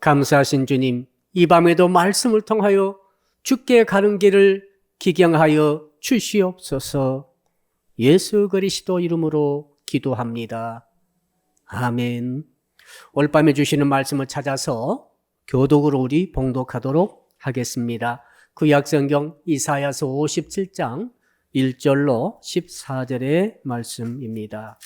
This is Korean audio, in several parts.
감사하신 주님, 이 밤에도 말씀을 통하여 주께 가는 길을 기경하여 주시옵소서. 예수 그리스도 이름으로 기도합니다. 아멘. 올밤에 주시는 말씀을 찾아서 교독으로 우리 봉독하도록 하겠습니다. 구약성경 이사야서 57장 1절로 14절의 말씀입니다.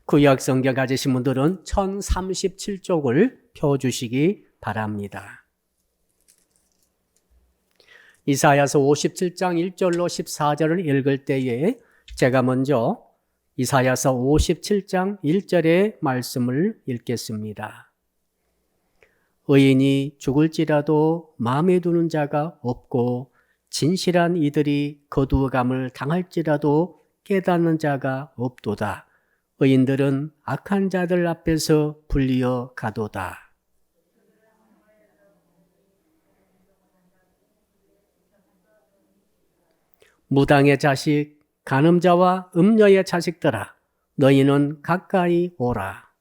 구약성경 가지신 분들은 1037쪽을 펴주시기 바랍니다. 이사야서 57장 1절로 14절을 읽을 때에 제가 먼저 이사야서 57장 1절의 말씀을 읽겠습니다. 의인이 죽을지라도 마음에 두는 자가 없고 진실한 이들이 거두어감을 당할지라도 깨닫는 자가 없도다. 의인들은 악한 자들 앞에서 불리어 가도다. 무당의 자식, 간음자와 음녀의 자식들아, 너희는 가까이 오라.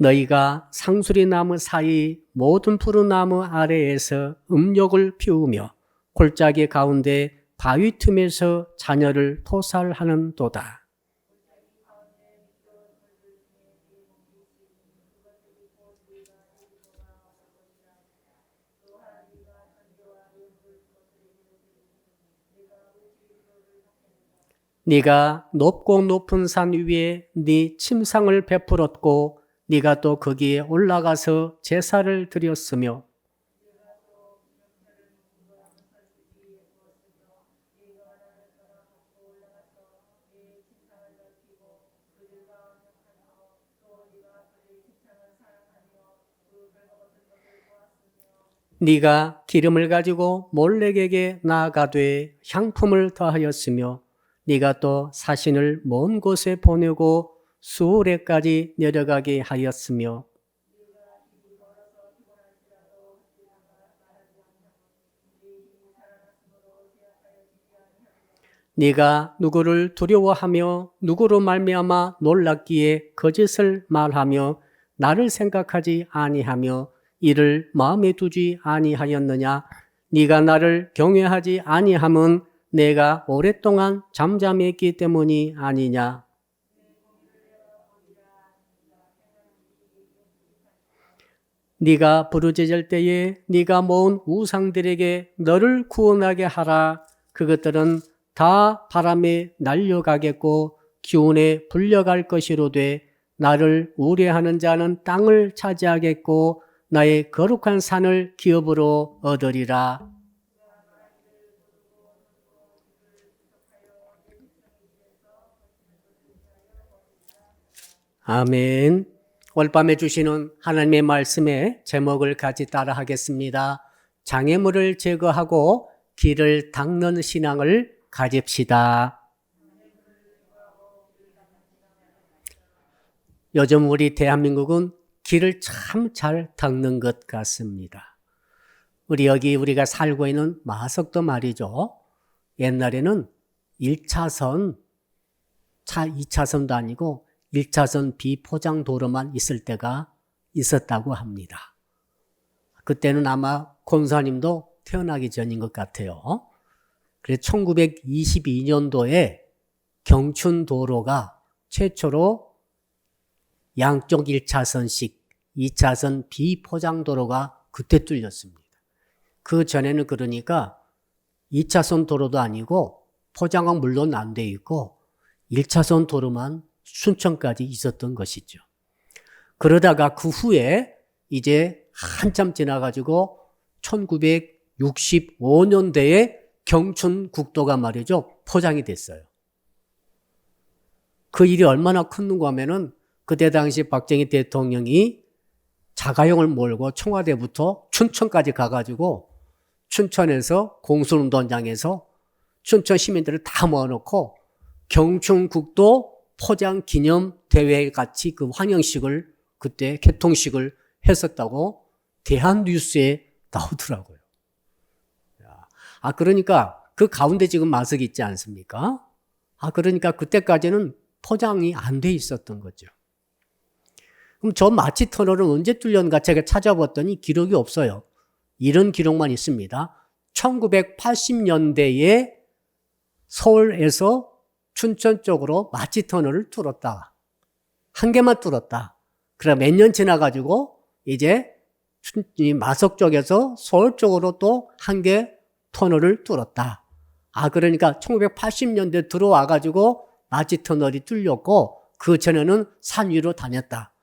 너희가 상수리 나무 사이 모든 푸른 나무 아래에서 음욕을 피우며 골짜기 가운데 바위 틈에서 자녀를 토살하는도다. 네가 높고 높은 산 위에 네 침상을 베풀었고 네가 또 거기에 올라가서 제사를 드렸으며 네가 기름을 가지고 몰렉에게 나아가되 향품을 더하였으며 네가 또 사신을 먼 곳에 보내고 수오레까지 내려가게 하였으며 네가 누구를 두려워하며 누구로 말미암아 놀랐기에 거짓을 말하며 나를 생각하지 아니하며 이를 마음에 두지 아니하였느냐. 네가 나를 경외하지 아니함은 내가 오랫동안 잠잠했기 때문이 아니냐. 네가 부르짖을 때에 네가 모은 우상들에게 너를 구원하게 하라. 그것들은 다 바람에 날려가겠고 기운에 불려갈 것이로되 나를 우려하는 자는 땅을 차지하겠고 나의 거룩한 산을 기업으로 얻으리라. 아멘. 올밤에 주시는 하나님의 말씀의 제목을 같이 따라 하겠습니다. 장애물을 제거하고 길을 닦는 신앙을 가집시다. 요즘 우리 대한민국은 길을 참 잘 닦는 것 같습니다. 우리가 살고 있는 마석도 말이죠. 옛날에는 1차선, 차 2차선도 아니고 1차선 비포장 도로만 있을 때가 있었다고 합니다. 그때는 아마 권사님도 태어나기 전인 것 같아요. 그래서 1922년도에 경춘도로가 최초로 양쪽 1차선씩 2차선 비포장 도로가 그때 뚫렸습니다. 그 전에는 그러니까 2차선 도로도 아니고 포장은 물론 안 돼 있고 1차선 도로만 춘천까지 있었던 것이죠. 그러다가 그 후에 이제 한참 지나가지고 1965년대에 경춘국도가 말이죠. 포장이 됐어요. 그 일이 얼마나 컸는가 하면은 그때 당시 박정희 대통령이 자가용을 몰고 청와대부터 춘천까지 가가지고 춘천에서 공설운동장에서 춘천 시민들을 다 모아놓고 경춘국도 포장 기념 대회 같이 그 환영식을 그때 개통식을 했었다고 대한뉴스에 나오더라고요. 그러니까 그 가운데 지금 마석이 있지 않습니까? 그러니까 그때까지는 포장이 안 돼 있었던 거죠. 그럼 저 마치 터널은 언제 뚫렸는가 제가 찾아봤더니 기록이 없어요. 이런 기록만 있습니다. 1980년대에 서울에서 춘천 쪽으로 마치 터널을 뚫었다. 한 개만 뚫었다. 그럼 몇 년 지나가지고 이제 마석 쪽에서 서울 쪽으로 또 한 개 터널을 뚫었다. 그러니까 1980년대 들어와가지고 마치 터널이 뚫렸고 그 전에는 산 위로 다녔다.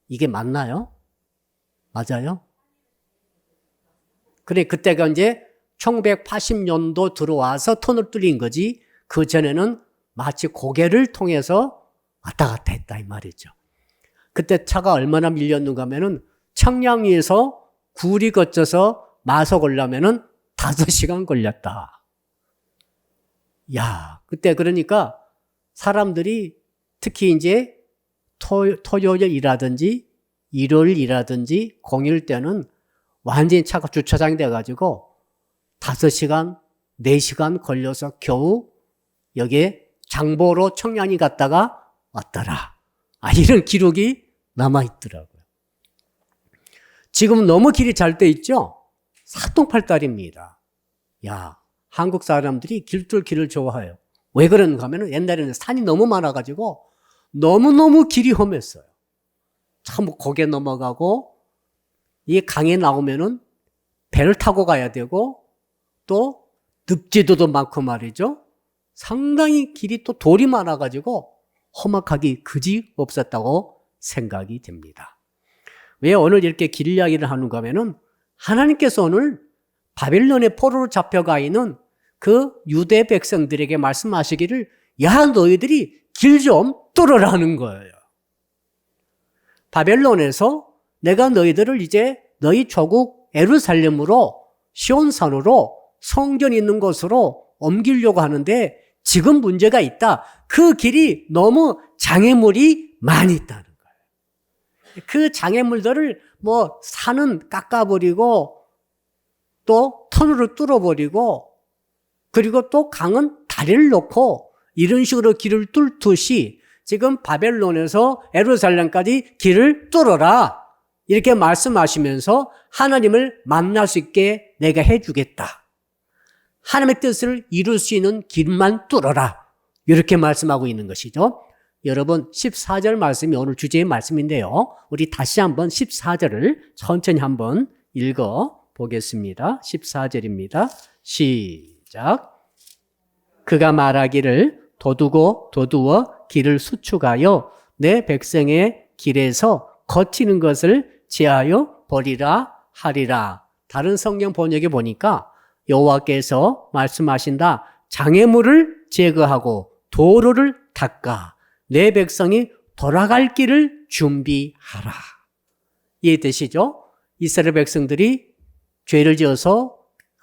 이게 맞나요? 맞아요? 그래, 그때가 이제 1980년도 들어와서 터널 뚫린 거지 그 전에는 마치 고개를 통해서 왔다 갔다 했다 이 말이죠. 그때 차가 얼마나 밀렸는가 하면은 청량리에서 구리 거쳐서 마석 오려면은 5시간 걸렸다. 야, 그때 그러니까 사람들이 특히 이제 토요일이라든지 일요일이라든지 공휴일 때는 완전히 차가 주차장이 돼가지고 5시간, 4시간 걸려서 겨우 여기에 장보러 청량리 갔다가 왔더라. 이런 기록이 남아있더라고요. 지금 너무 길이 잘 돼 있죠? 사통팔달입니다. 야, 한국 사람들이 길을 좋아해요. 왜 그런가 하면 옛날에는 산이 너무 많아가지고 너무너무 길이 험했어요. 참 고개 넘어가고 이 강에 나오면은 배를 타고 가야 되고 또 늪지도도 많고 말이죠. 상당히 길이 또 돌이 많아가지고 험악하기 그지 없었다고 생각이 됩니다. 왜 오늘 이렇게 길 이야기를 하는가 하면은 하나님께서 오늘 바벨론의 포로로 잡혀가 있는 그 유대 백성들에게 말씀하시기를 야 너희들이 길 좀 뚫으라는 거예요. 바벨론에서 내가 너희들을 이제 너희 조국 예루살렘으로 시온산으로 성전 있는 곳으로 옮기려고 하는데 지금 문제가 있다. 그 길이 너무 장애물이 많이 있다는 거예요. 그 장애물들을 산은 깎아버리고 또 터널을 뚫어버리고 그리고 또 강은 다리를 놓고 이런 식으로 길을 뚫듯이 지금 바벨론에서 예루살렘까지 길을 뚫어라. 이렇게 말씀하시면서 하나님을 만날 수 있게 내가 해주겠다. 하나님의 뜻을 이룰 수 있는 길만 뚫어라. 이렇게 말씀하고 있는 것이죠. 여러분 14절 말씀이 오늘 주제의 말씀인데요. 우리 다시 한번 14절을 천천히 한번 읽어보겠습니다. 14절입니다. 시작. 그가 말하기를 도두어 길을 수축하여 내 백성의 길에서 거치는 것을 제하여 버리라 하리라. 다른 성경 번역에 보니까 여호와께서 말씀하신다. 장애물을 제거하고 도로를 닦아 내 백성이 돌아갈 길을 준비하라. 이해되시죠? 이스라엘 백성들이 죄를 지어서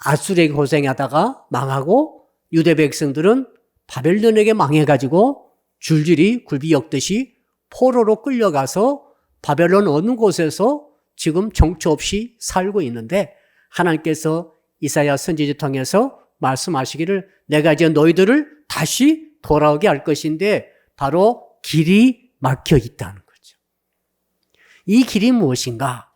아수르에게 고생하다가 망하고 유대 백성들은 바벨론에게 망해가지고 줄줄이 굴비 엮듯이 포로로 끌려가서 바벨론 어느 곳에서 지금 정처 없이 살고 있는데 하나님께서 이사야 선지자 통해서 말씀하시기를 내가 이제 너희들을 다시 돌아오게 할 것인데 바로 길이 막혀 있다는 거죠. 이 길이 무엇인가?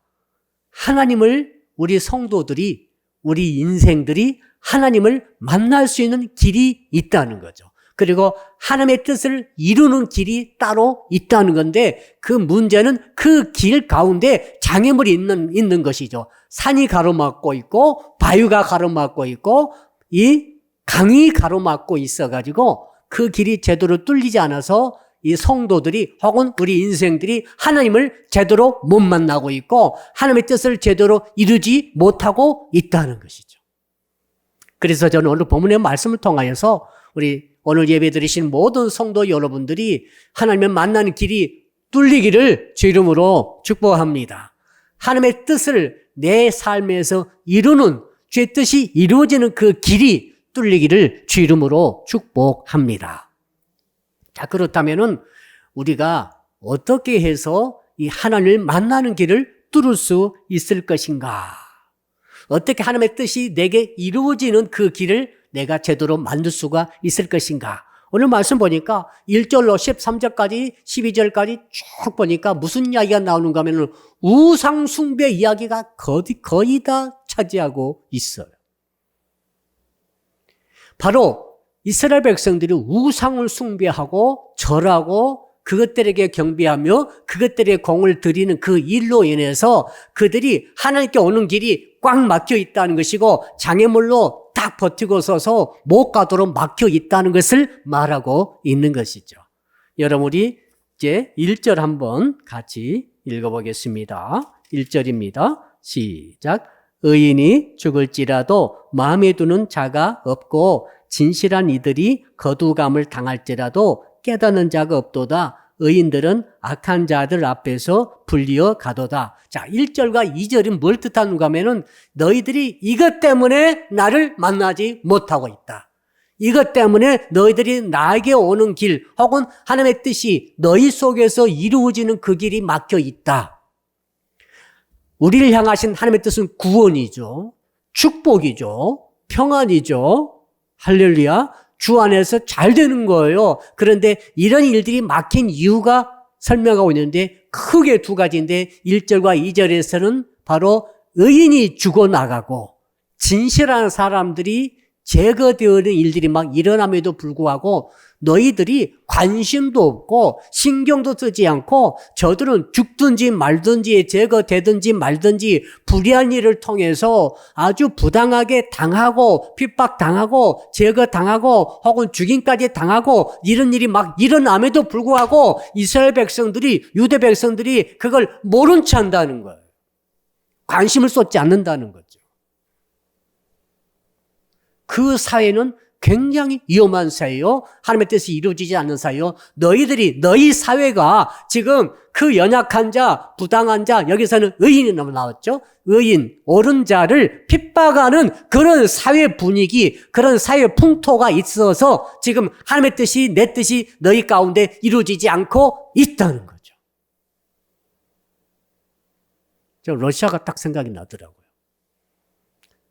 하나님을 우리 성도들이 우리 인생들이 하나님을 만날 수 있는 길이 있다는 거죠. 그리고 하나님의 뜻을 이루는 길이 따로 있다는 건데 그 문제는 그 길 가운데 장애물이 있는 것이죠. 산이 가로막고 있고 바위가 가로막고 있고 이 강이 가로막고 있어가지고 그 길이 제대로 뚫리지 않아서 이 성도들이 혹은 우리 인생들이 하나님을 제대로 못 만나고 있고 하나님의 뜻을 제대로 이루지 못하고 있다는 것이죠. 그래서 저는 오늘 본문의 말씀을 통하여서 우리 오늘 예배 드리신 모든 성도 여러분들이 하나님을 만나는 길이 뚫리기를 주 이름으로 축복합니다. 하나님의 뜻을 내 삶에서 이루는 주의 뜻이 이루어지는 그 길이 뚫리기를 주 이름으로 축복합니다. 자, 그렇다면은 우리가 어떻게 해서 이 하나님을 만나는 길을 뚫을 수 있을 것인가? 어떻게 하나님의 뜻이 내게 이루어지는 그 길을 내가 제대로 만들 수가 있을 것인가? 오늘 말씀 보니까 1절로 13절까지 12절까지 쭉 보니까 무슨 이야기가 나오는가 하면 우상 숭배 이야기가 거의 다 차지하고 있어요. 바로 이스라엘 백성들이 우상을 숭배하고 절하고 그것들에게 경배하며 그것들의 공을 드리는 그 일로 인해서 그들이 하나님께 오는 길이 꽉 막혀 있다는 것이고 장애물로 딱 버티고 서서 못 가도록 막혀 있다는 것을 말하고 있는 것이죠. 여러분 우리 이제 1절 한번 같이 읽어보겠습니다. 1절입니다. 시작. 의인이 죽을지라도 마음에 두는 자가 없고 진실한 이들이 거두감을 당할지라도 깨닫는 자가 없도다. 의인들은 악한 자들 앞에서 불리어 가도다. 자, 1절과 2절은 뭘 뜻하는가 하면은 너희들이 이것 때문에 나를 만나지 못하고 있다. 이것 때문에 너희들이 나에게 오는 길 혹은 하나님의 뜻이 너희 속에서 이루어지는 그 길이 막혀 있다. 우리를 향하신 하나님의 뜻은 구원이죠. 축복이죠. 평안이죠. 할렐루야. 주 안에서 잘 되는 거예요. 그런데 이런 일들이 막힌 이유가 설명하고 있는데 크게 두 가지인데 1절과 2절에서는 바로 의인이 죽어나가고 진실한 사람들이 제거되는 일들이 막 일어남에도 불구하고 너희들이 관심도 없고 신경도 쓰지 않고 저들은 죽든지 말든지 제거되든지 말든지 불의한 일을 통해서 아주 부당하게 당하고 핍박당하고 제거당하고 혹은 죽임까지 당하고 이런 일이 막 일어남에도 불구하고 이스라엘 백성들이 유대 백성들이 그걸 모른 체 한다는 거예요. 관심을 쏟지 않는다는 거죠. 그 사회는 굉장히 위험한 사회요. 하나님의 뜻이 이루어지지 않는 사회요. 너희 사회가 지금 그 연약한 자, 부당한 자, 여기서는 의인이 나왔죠. 의인, 옳은 자를 핍박하는 그런 사회 분위기, 그런 사회 풍토가 있어서 지금 하나님의 뜻이, 내 뜻이 너희 가운데 이루어지지 않고 있다는 거죠. 저 러시아가 딱 생각이 나더라고요.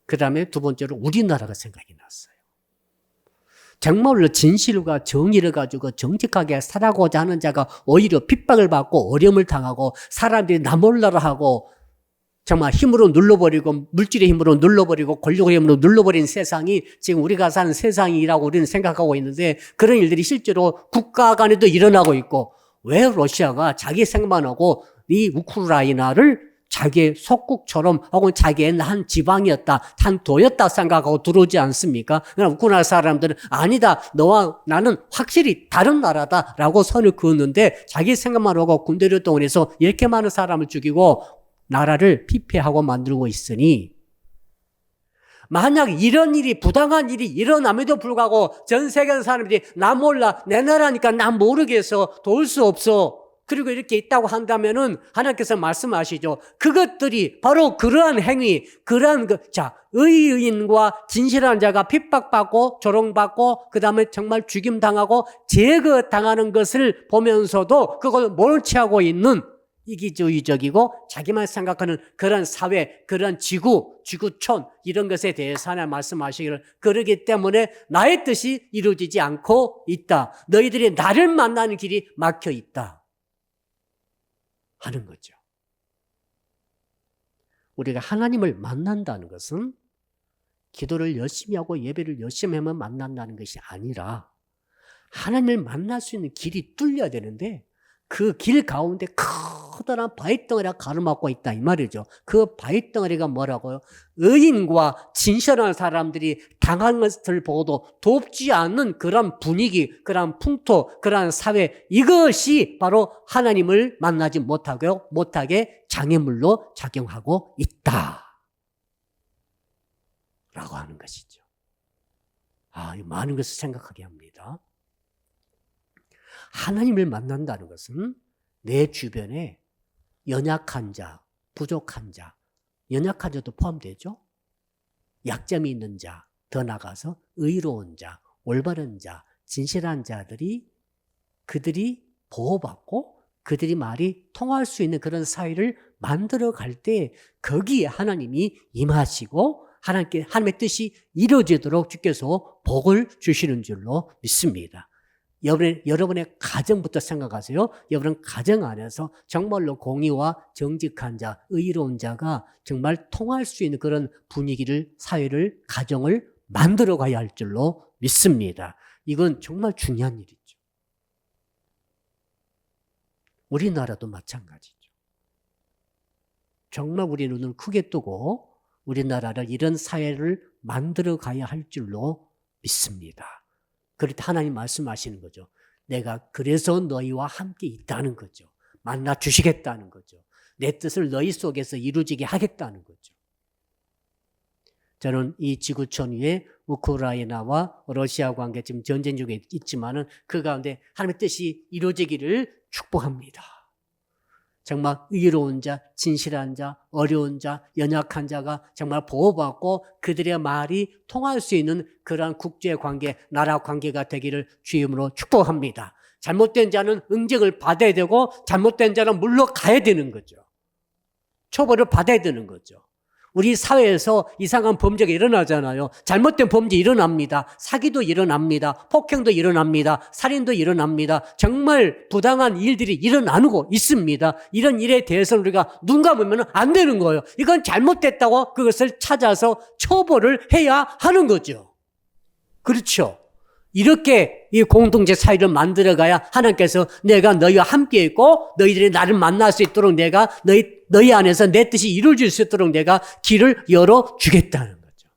그 다음에 두 번째로 우리나라가 생각이 났어요. 정말로 진실과 정의를 가지고 정직하게 살아가고자 하는 자가 오히려 핍박을 받고 어려움을 당하고 사람들이 나 몰라라 하고 정말 힘으로 눌러버리고 물질의 힘으로 눌러버리고 권력의 힘으로 눌러버린 세상이 지금 우리가 사는 세상이라고 우리는 생각하고 있는데 그런 일들이 실제로 국가 간에도 일어나고 있고 왜 러시아가 자기 생각만 하고 이 우크라이나를 자기의 속국처럼 혹은 자기의 한 지방이었다, 한 도였다 생각하고 들어오지 않습니까? 그럼 우크라이나 사람들은 아니다, 너와 나는 확실히 다른 나라다라고 선을 그었는데 자기 생각만 하고 군대를 동원해서 이렇게 많은 사람을 죽이고 나라를 피폐하고 만들고 있으니 만약 이런 일이 부당한 일이 일어남에도 불구하고 전 세계 사람들이 나 몰라, 내 나라니까 나 모르겠어, 도울 수 없어 그리고 이렇게 있다고 한다면은 하나님께서 말씀하시죠. 그것들이 바로 그러한 행위, 그러한 의인과 진실한 자가 핍박받고 조롱받고 그 다음에 정말 죽임당하고 제거당하는 것을 보면서도 그걸 모른 채 하고 있는 이기주의적이고 자기만 생각하는 그런 사회, 그런 지구촌 이런 것에 대해서 하나님 말씀하시기를 그러기 때문에 나의 뜻이 이루어지지 않고 있다. 너희들이 나를 만나는 길이 막혀 있다. 하는 거죠. 우리가 하나님을 만난다는 것은 기도를 열심히 하고 예배를 열심히 하면 만난다는 것이 아니라 하나님을 만날 수 있는 길이 뚫려야 되는데 그 길 가운데 커다란 바위덩어리가 가로막고 있다 이 말이죠. 그 바위덩어리가 뭐라고요? 의인과 진실한 사람들이 당한 것을 보고도 돕지 않는 그런 분위기, 그런 풍토, 그런 사회, 이것이 바로 하나님을 만나지 못하게 장애물로 작용하고 있다 라고 하는 것이죠. 많은 것을 생각하게 합니다. 하나님을 만난다는 것은 내 주변에 연약한 자, 부족한 자, 연약한 자도 포함되죠. 약점이 있는 자, 더 나아가서 의로운 자, 올바른 자, 진실한 자들이 그들이 보호받고 그들이 말이 통할 수 있는 그런 사회를 만들어 갈 때 거기에 하나님이 임하시고 하나님의 뜻이 이루어지도록 주께서 복을 주시는 줄로 믿습니다. 여러분의 가정부터 생각하세요. 여러분 가정 안에서 정말로 공의와 정직한 자, 의로운 자가 정말 통할 수 있는 그런 분위기를, 사회를, 가정을 만들어 가야 할 줄로 믿습니다. 이건 정말 중요한 일이죠. 우리나라도 마찬가지죠. 정말 우리 눈을 크게 뜨고 우리나라를 이런 사회를 만들어 가야 할 줄로 믿습니다. 그럴 때 하나님 말씀하시는 거죠. 내가 그래서 너희와 함께 있다는 거죠. 만나 주시겠다는 거죠. 내 뜻을 너희 속에서 이루어지게 하겠다는 거죠. 저는 이 지구촌 위에 우크라이나와 러시아 관계 지금 전쟁 중에 있지만은 그 가운데 하나님의 뜻이 이루어지기를 축복합니다. 정말 의로운 자, 진실한 자, 어려운 자, 연약한 자가 정말 보호받고 그들의 말이 통할 수 있는 그러한 국제관계, 나라 관계가 되기를 주임으로 축복합니다. 잘못된 자는 응징을 받아야 되고 잘못된 자는 물러가야 되는 거죠. 처벌을 받아야 되는 거죠. 우리 사회에서 이상한 범죄가 일어나잖아요. 잘못된 범죄 일어납니다. 사기도 일어납니다. 폭행도 일어납니다. 살인도 일어납니다. 정말 부당한 일들이 일어나고 있습니다. 이런 일에 대해서는 우리가 눈 감으면 안 되는 거예요. 이건 잘못됐다고 그것을 찾아서 처벌을 해야 하는 거죠. 그렇죠. 이렇게 이 공동체 사회를 만들어가야 하나님께서 내가 너희와 함께 있고 너희들이 나를 만날 수 있도록 내가 너희 안에서 내 뜻이 이루어질 수 있도록 내가 길을 열어주겠다는 거죠.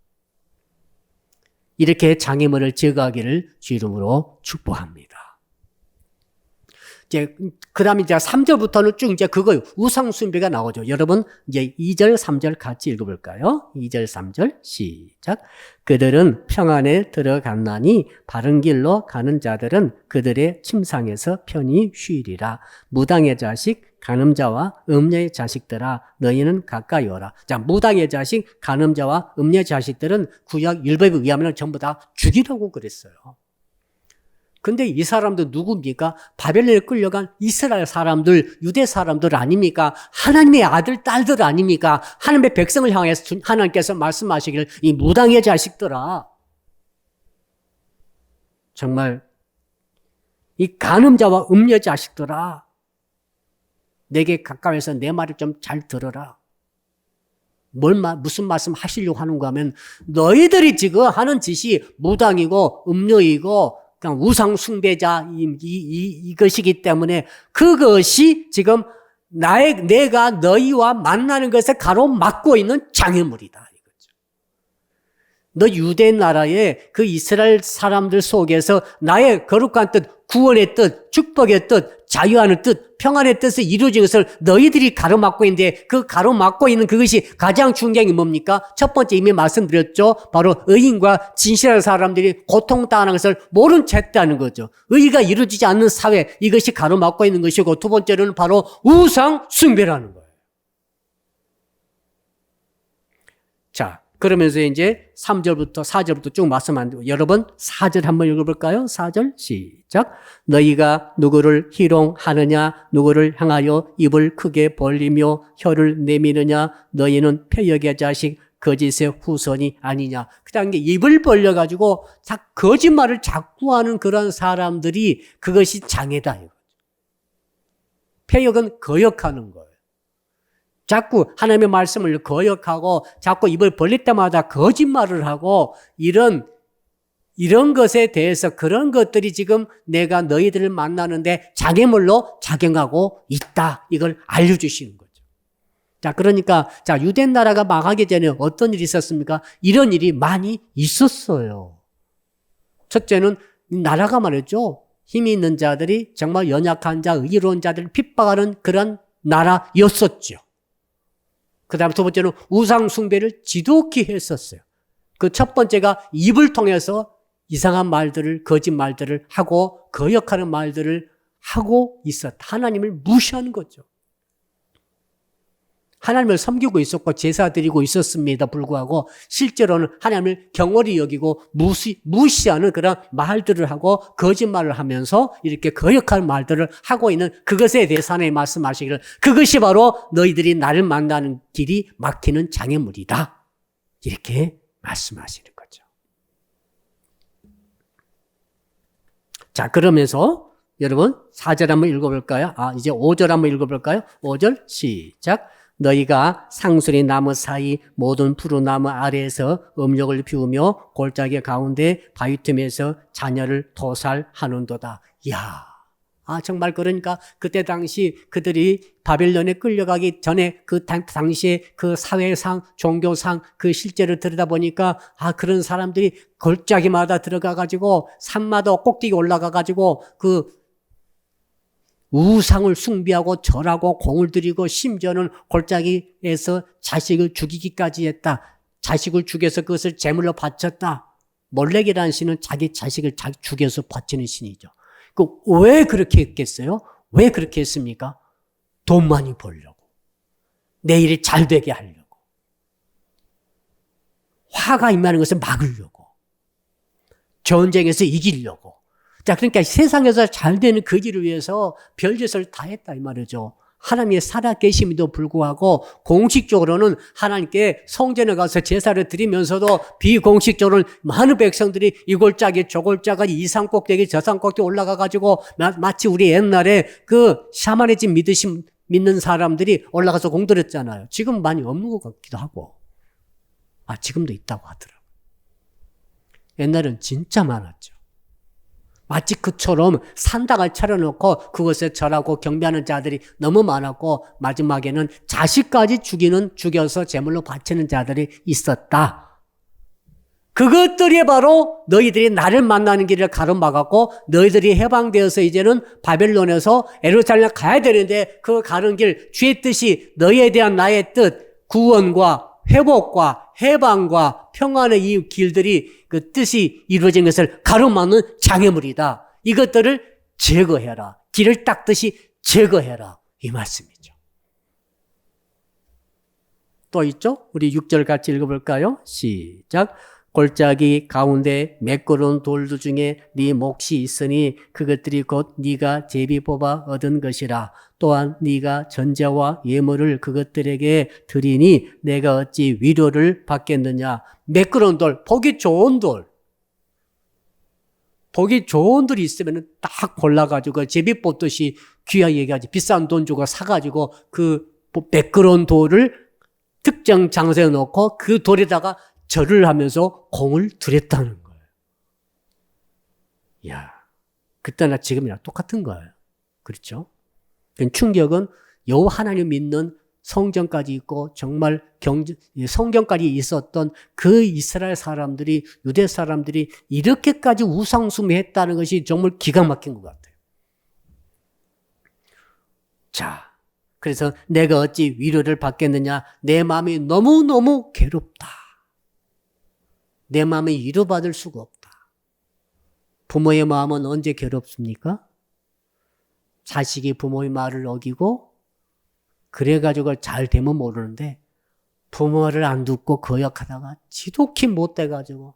이렇게 장애물을 제거하기를 주 이름으로 축복합니다. 그 다음에 이제 3절부터는 쭉 이제 그거 우상숭배가 나오죠. 여러분, 이제 2절, 3절 같이 읽어볼까요? 2절, 3절, 시작. 그들은 평안에 들어갔나니 바른 길로 가는 자들은 그들의 침상에서 편히 쉬리라. 무당의 자식, 간음자와 음녀의 자식들아, 너희는 가까이 오라. 자, 무당의 자식, 간음자와 음녀의 자식들은 구약 율법에 의하면 전부 다 죽이라고 그랬어요. 근데 이 사람들 누굽니까? 바벨론에 끌려간 이스라엘 사람들, 유대 사람들 아닙니까? 하나님의 아들, 딸들 아닙니까? 하나님의 백성을 향해서 하나님께서 말씀하시기를 이 무당의 자식들아. 정말 이 간음자와 음녀 자식들아. 내게 가까이서 내 말을 좀 잘 들어라. 무슨 말씀 하시려고 하는가 하면 너희들이 지금 하는 짓이 무당이고 음녀이고 그냥 우상 숭배자 이것이기 때문에 그것이 지금 내가 너희와 만나는 것을 가로막고 있는 장애물이다 이거죠. 너 유대 나라의 그 이스라엘 사람들 속에서 나의 거룩한 뜻, 구원의 뜻, 축복의 뜻, 자유하는 뜻, 평안의 뜻을 이루어진 것을 너희들이 가로막고 있는데 그 가로막고 있는 그것이 가장 중요한 게 뭡니까? 첫 번째 이미 말씀드렸죠. 바로 의인과 진실한 사람들이 고통당하는 것을 모른 채 했다는 거죠. 의의가 이루어지지 않는 사회, 이것이 가로막고 있는 것이고 두 번째로는 바로 우상 숭배라는 거예요. 자, 그러면서 이제 3절부터 4절부터 쭉 말씀하는데 여러분 4절 한번 읽어볼까요? 4절 시작. 너희가 누구를 희롱하느냐 누구를 향하여 입을 크게 벌리며 혀를 내미느냐 너희는 패역의 자식 거짓의 후손이 아니냐. 그 다음에 입을 벌려가지고 거짓말을 자꾸 하는 그런 사람들이 그것이 장애다. 패역은 거역하는 거예요. 자꾸 하나님의 말씀을 거역하고 자꾸 입을 벌릴 때마다 거짓말을 하고 이런 것에 대해서 그런 것들이 지금 내가 너희들을 만나는데 장애물로 작용하고 있다. 이걸 알려주시는 거죠. 자, 그러니까 유대 나라가 망하기 전에 어떤 일이 있었습니까? 이런 일이 많이 있었어요. 첫째는 나라가 말이죠. 힘이 있는 자들이 정말 연약한 자, 의로운 자들을 핍박하는 그런 나라였었죠. 그 다음 두 번째는 우상 숭배를 지독히 했었어요. 그 첫 번째가 입을 통해서 이상한 말들을, 거짓말들을 하고 거역하는 말들을 하고 있었다. 하나님을 무시하는 거죠. 하나님을 섬기고 있었고 제사 드리고 있었습니다. 불구하고 실제로는 하나님을 경홀히 여기고 무시하는 그런 말들을 하고 거짓말을 하면서 이렇게 거역한 말들을 하고 있는 그것에 대해서 하나님 말씀하시기를 그것이 바로 너희들이 나를 만나는 길이 막히는 장애물이다. 이렇게 말씀하시는 거죠. 자, 그러면서 여러분 4절 한번 읽어볼까요? 이제 5절 한번 읽어볼까요? 5절 시작. 너희가 상수리 나무 사이 모든 푸른 나무 아래에서 음욕을 피우며 골짜기 가운데 바위 틈에서 자녀를 도살하는도다. 이야, 정말 그러니까 그때 당시 그들이 바벨론에 끌려가기 전에 그 당시에 그 사회상, 종교상 그 실제를 들여다보니까 그런 사람들이 골짜기마다 들어가가지고 산마다 꼭대기 올라가가지고 그 우상을 숭배하고 절하고 공을 들이고 심지어는 골짜기에서 자식을 죽이기까지 했다. 자식을 죽여서 그것을 제물로 바쳤다. 몰렉이라는 신은 자기 자식을 죽여서 바치는 신이죠. 왜 그렇게 했겠어요? 왜 그렇게 했습니까? 돈 많이 벌려고. 내 일이 잘 되게 하려고. 화가 임하는 것을 막으려고. 전쟁에서 이기려고. 자, 그러니까 세상에서 잘 되는 그 길을 위해서 별짓을 다 했다 이 말이죠. 하나님의 살아계심에도 불구하고 공식적으로는 하나님께 성전에 가서 제사를 드리면서도 비공식적으로는 많은 백성들이 이 골짜기 저 골짜기 이 산 꼭대기 저 산 꼭대기 올라가가지고 마치 우리 옛날에 그 샤머니즘 믿는 사람들이 올라가서 공들였잖아요. 지금 많이 없는 것 같기도 하고. 지금도 있다고 하더라고요. 옛날엔 진짜 많았죠. 마치 그처럼 산당을 차려놓고 그것에 절하고 경배하는 자들이 너무 많았고 마지막에는 자식까지 죽여서 제물로 바치는 자들이 있었다. 그것들이 바로 너희들이 나를 만나는 길을 가로막았고 너희들이 해방되어서 이제는 바벨론에서 예루살렘 가야 되는데 그 가는 길 주의 뜻이 너희에 대한 나의 뜻 구원과 회복과 해방과 평안의 이 길들이 그 뜻이 이루어진 것을 가로막는 장애물이다. 이것들을 제거해라. 길을 닦듯이 제거해라. 이 말씀이죠. 또 있죠? 우리 6절 같이 읽어볼까요? 시작. 골짜기 가운데 매끄러운 돌들 중에 네 몫이 있으니 그것들이 곧 네가 제비 뽑아 얻은 것이라. 또한 네가 전제와 예물을 그것들에게 드리니 내가 어찌 위로를 받겠느냐. 매끄러운 돌, 보기 좋은 돌. 보기 좋은 돌이 있으면 딱 골라가지고 제비 뽑듯이 귀하게 얘기하지. 비싼 돈 주고 사가지고 그 매끄러운 돌을 특정 장소에 놓고 그 돌에다가 절을 하면서 공을 들였다는 거예요. 이야, 그때나 지금이나 똑같은 거예요. 그렇죠? 충격은 여호와 하나님 믿는 성전까지 있고 정말 성경까지 있었던 그 이스라엘 사람들이 유대 사람들이 이렇게까지 우상숭배했다는 것이 정말 기가 막힌 것 같아요. 자, 그래서 내가 어찌 위로를 받겠느냐. 내 마음이 너무너무 괴롭다. 내 마음이 위로받을 수가 없다. 부모의 마음은 언제 괴롭습니까? 자식이 부모의 말을 어기고 그래가지고 잘 되면 모르는데 부모를 안 듣고 거역하다가 지독히 못돼가지고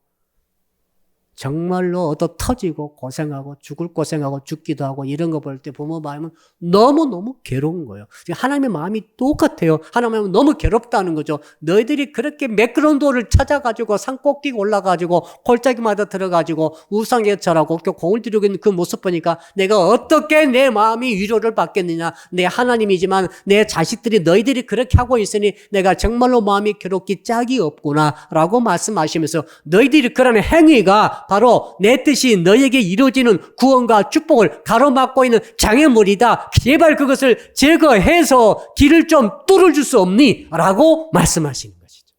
정말로 얻어 터지고 고생하고 죽을 고생하고 죽기도 하고 이런 거 볼 때 부모 마음은 너무너무 괴로운 거예요. 하나님의 마음이 똑같아요. 하나님의 마음은 너무 괴롭다는 거죠. 너희들이 그렇게 매끄러운 돌을 찾아가지고 산 꼭대기 올라가지고 골짜기마다 들어가지고 우상에 절하고 공을 들이고 있는 그 모습 보니까 내가 어떻게 내 마음이 위로를 받겠느냐. 내 하나님이지만 내 자식들이 너희들이 그렇게 하고 있으니 내가 정말로 마음이 괴롭기 짝이 없구나 라고 말씀하시면서 너희들이 그런 행위가 바로 내 뜻이 너에게 이루어지는 구원과 축복을 가로막고 있는 장애물이다. 제발 그것을 제거해서 길을 좀 뚫어줄 수 없니? 라고 말씀하시는 것이죠.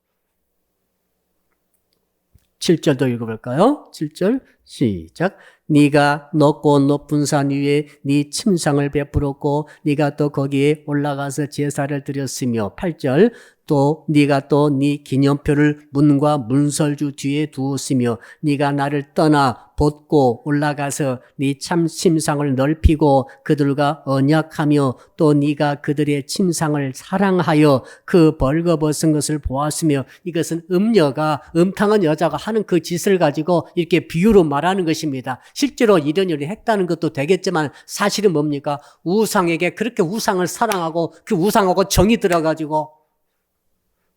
7절도 읽어볼까요? 7절 시작. 네가 높고 높은 산 위에 네 침상을 베풀었고 네가 또 거기에 올라가서 제사를 드렸으며 8절 또 네가 또 네 기념표를 문과 문설주 뒤에 두었으며 네가 나를 떠나 벗고 올라가서 네 참 침상을 넓히고 그들과 언약하며 또 네가 그들의 침상을 사랑하여 그 벌거벗은 것을 보았으며 이것은 음녀가 음탕한 여자가 하는 그 짓을 가지고 이렇게 비유로 말하는 것입니다. 실제로 이런 일을 했다는 것도 되겠지만 사실은 뭡니까? 우상에게 그렇게 우상을 사랑하고 그 우상하고 정이 들어가지고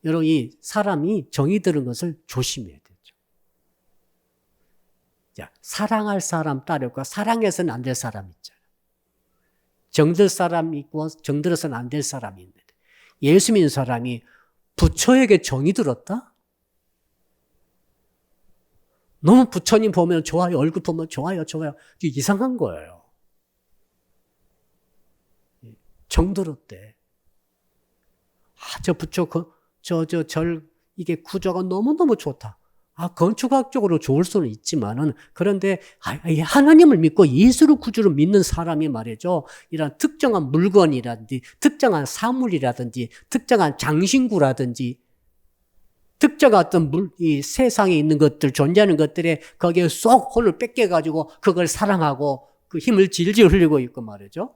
여러분 이 사람이 정이 드는 것을 조심해야 되죠. 자, 사랑할 사람 따르고 사랑해서는 안 될 사람 있잖아요. 정들 사람 있고 정들어서는 안 될 사람이 있는데 예수 믿는 사람이 부처에게 정이 들었다? 너무 부처님 보면 좋아요. 얼굴 보면 좋아요. 이게 이상한 거예요. 정들었대. 저 부처 이게 구조가 너무너무 좋다. 건축학적으로 좋을 수는 있지만은, 그런데, 하나님을 믿고 예수를 구주로 믿는 사람이 말이죠. 이런 특정한 물건이라든지, 특정한 사물이라든지, 특정한 장신구라든지, 특정한 어떤 이 세상에 있는 것들, 존재하는 것들에 거기에 쏙 혼을 뺏겨가지고 그걸 사랑하고 그 힘을 질질 흘리고 있고 말이죠.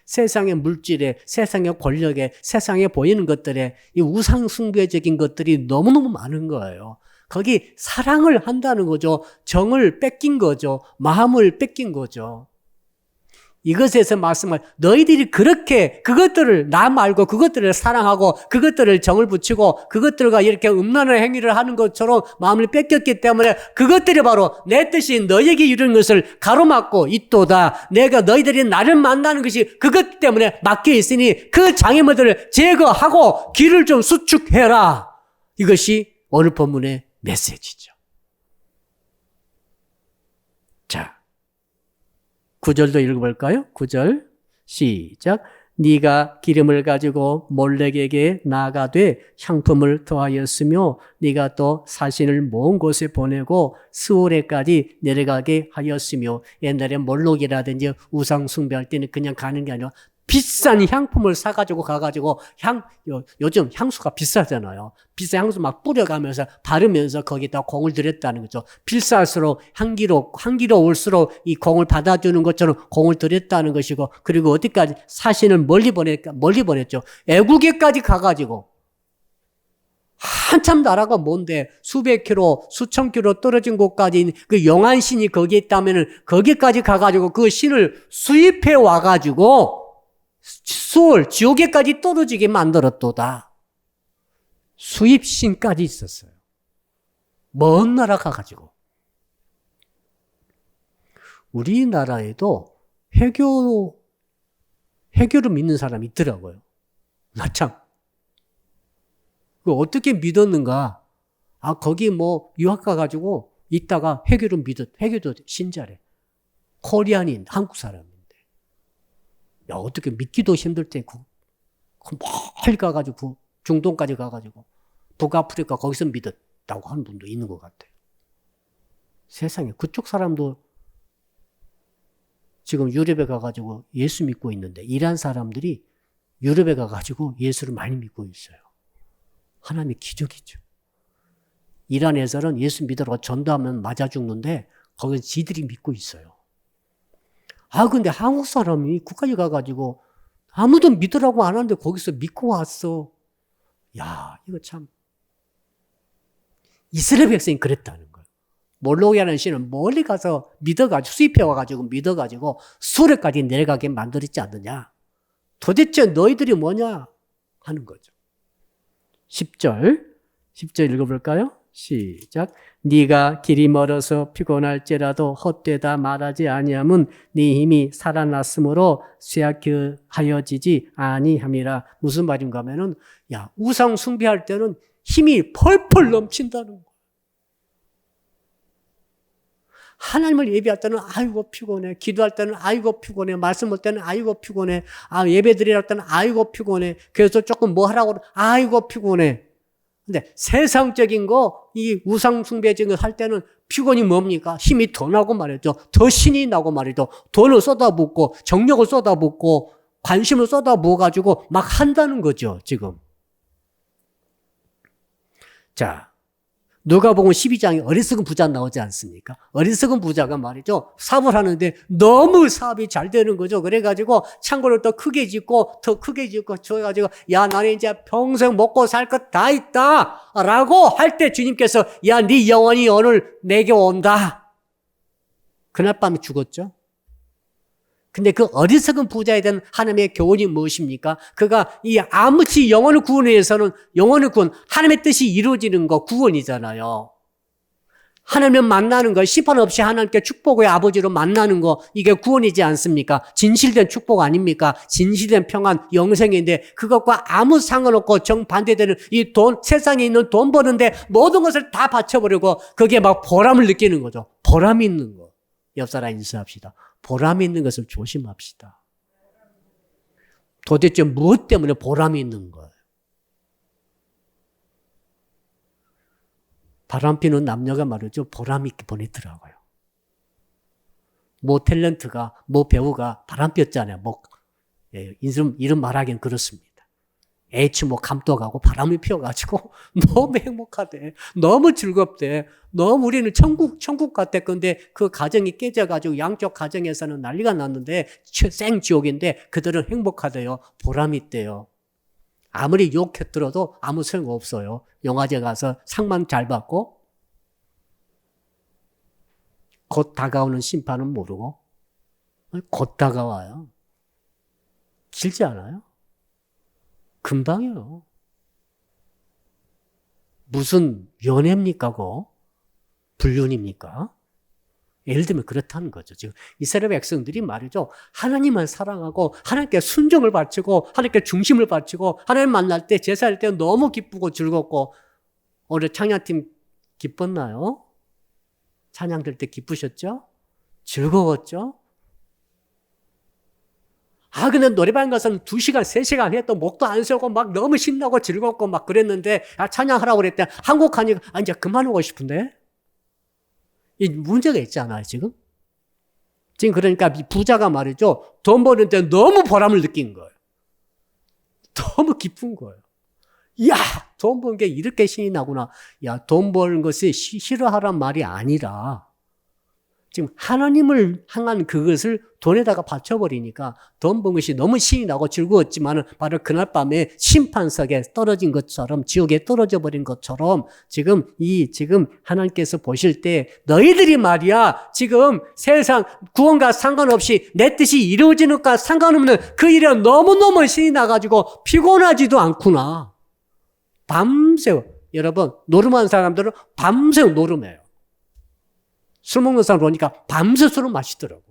세상의 물질에, 세상의 권력에, 세상에 보이는 것들에 이 우상숭배적인 것들이 너무너무 많은 거예요. 거기 사랑을 한다는 거죠. 정을 뺏긴 거죠. 마음을 뺏긴 거죠. 이것에서 말씀을 너희들이 그렇게 그것들을 나 말고 그것들을 사랑하고 그것들을 정을 붙이고 그것들과 이렇게 음란한 행위를 하는 것처럼 마음을 뺏겼기 때문에 그것들이 바로 내 뜻이 너희에게 이루는 것을 가로막고 있도다. 내가 너희들이 나를 만나는 것이 그것 때문에 막혀 있으니 그 장애물들을 제거하고 길을 좀 수축해라. 이것이 오늘 본문의 메시지죠. 자, 9절도 읽어볼까요? 9절 시작. 네가 기름을 가지고 몰렉에게 나아가되 향품을 더하였으며 네가 또 사신을 먼 곳에 보내고 스오레까지 내려가게 하였으며 옛날에 몰록이라든지 우상 숭배할 때는 그냥 가는 게 아니라 비싼 향품을 사가지고 가가지고 요즘 향수가 비싸잖아요. 비싼 향수 막 뿌려가면서 바르면서 거기다 공을 들였다는 거죠. 비쌀수록 향기로울수록 이 공을 받아주는 것처럼 공을 들였다는 것이고, 그리고 어디까지 사신을 멀리 보냈죠. 애국에까지 가가지고 한참 나라가 먼데 수백 킬로, 수천 킬로 떨어진 곳까지 그 영안신이 거기에 있다면은 거기까지 가가지고 그 신을 수입해 와가지고 수월, 지옥에까지 떨어지게 만들었도다. 수입신까지 있었어요. 먼 나라 가가지고. 우리나라에도 해교를 믿는 사람이 있더라고요. 나 참. 어떻게 믿었는가? 거기 유학 가가지고 있다가 해교도 신자래. 코리안인, 한국 사람. 야, 어떻게 믿기도 힘들 때, 멀리 가가지고, 중동까지 가가지고, 북아프리카 거기서 믿었다고 하는 분도 있는 것 같아요. 세상에, 그쪽 사람도 지금 유럽에 가가지고 예수 믿고 있는데, 이란 사람들이 유럽에 가가지고 예수를 많이 믿고 있어요. 하나님의 기적이죠. 이란에서는 예수 믿으라고 전도하면 맞아 죽는데, 거기서 지들이 믿고 있어요. 근데 한국 사람이 국까지 가가지고 아무도 믿으라고 안 하는데 거기서 믿고 왔어. 야, 이거 참. 이스라엘 백성이 그랬다는 거예요. 몰록이라는 신은 멀리 가서 믿어가지고, 수입해와가지고 믿어가지고 수레까지 내려가게 만들었지 않느냐. 도대체 너희들이 뭐냐? 하는 거죠. 10절 읽어볼까요? 시작. 네가 길이 멀어서 피곤할지라도 헛되다 말하지 아니함은 네 힘이 살아났으므로 쇠약하여지지 아니함이라. 무슨 말인가 하면은, 우상 숭배할 때는 힘이 펄펄 넘친다는 거야. 하나님을 예배할 때는 아이고 피곤해. 기도할 때는 아이고 피곤해. 말씀할 때는 아이고 피곤해. 예배 드리할 때는 아이고 피곤해. 그래서 조금 하라고 아이고 피곤해. 근데 세상적인 거, 이 우상숭배적인 거 할 때는 피곤이 뭡니까? 힘이 더 나고 말이죠. 더 신이 나고 말이죠. 돈을 쏟아붓고 정력을 쏟아붓고 관심을 쏟아부어가지고 막 한다는 거죠, 지금. 자, 누가복음 12장에 어리석은 부자 나오지 않습니까? 어리석은 부자가 말이죠. 사업을 하는데 너무 사업이 잘 되는 거죠. 그래가지고 창고를 더 크게 짓고 저해가지고 야, 나는 이제 평생 먹고 살 것 다 있다 라고 할 때 주님께서 야, 네 영혼이 오늘 내게 온다. 그날 밤에 죽었죠. 근데 그 어리석은 부자에 대한 하나님의 교훈이 무엇입니까? 그가 이 아무치 영혼을 구원하기 위해서는 영혼을 구원, 하나님의 뜻이 이루어지는 거 구원이잖아요. 하나님을 만나는 거, 시판 없이 하나님께 축복의 아버지로 만나는 거, 이게 구원이지 않습니까? 진실된 축복 아닙니까? 진실된 평안, 영생인데 그것과 아무 상관없고 정반대되는 이 돈, 세상에 있는 돈 버는데 모든 것을 다 바쳐버리고 거기에 막 보람을 느끼는 거죠. 보람 있는 거. 옆 사람 인사합시다. 보람 있는 것을 조심합시다. 도대체 무엇 때문에 보람이 있는 거예요? 바람피는 남녀가 말이죠. 보람 있게 보내더라고요. 뭐 탤런트가, 뭐 배우가 바람 피웠잖아요. 뭐, 이름 말하기는 그렇습니다. 뭐 감독하고 바람이 피어가지고 너무 행복하대. 너무 즐겁대. 너무 우리는 천국 같대. 근데 그 가정이 깨져가지고 양쪽 가정에서는 난리가 났는데 생지옥인데 그들은 행복하대요. 보람이 있대요. 아무리 욕했더라도 아무 소용없어요. 영화제 가서 상만 잘 받고 곧 다가오는 심판은 모르고 곧 다가와요. 길지 않아요? 금방이요. 무슨 연애입니까? 그거? 불륜입니까? 예를 들면 그렇다는 거죠. 지금 이스라엘 백성들이 말이죠. 하나님을 사랑하고 하나님께 순종을 바치고 하나님께 중심을 바치고 하나님 만날 때 제사할 때 너무 기쁘고 즐겁고 오늘 찬양팀 기뻤나요? 찬양 들 때 기쁘셨죠? 즐거웠죠? 근데 노래방 가서는 2시간, 3시간 해도 목도 안 세우고 막 너무 신나고 즐겁고 막 그랬는데, 찬양하라고 그랬대. 한국 하니까, 이제 그만하고 싶은데? 이 문제가 있잖아요, 지금. 지금 그러니까 이 부자가 말이죠. 돈 버는데 너무 보람을 느낀 거예요. 너무 기쁜 거예요. 이야, 돈 번 게 이렇게 신이 나구나. 야, 돈 버는 것이 싫어하란 말이 아니라, 지금 하나님을 향한 그것을 돈에다가 바쳐버리니까 돈 번 것이 너무 신이 나고 즐거웠지만은 바로 그날 밤에 심판석에 떨어진 것처럼 지옥에 떨어져 버린 것처럼 지금 하나님께서 보실 때 너희들이 말이야 지금 세상 구원과 상관없이 내 뜻이 이루어지는 것과 상관없는 그 일에 너무너무 신이 나가지고 피곤하지도 않구나. 밤새 여러분 노름하는 사람들은 밤새 노름해요. 술 먹는 사람 보니까 밤새 술을 마시더라고.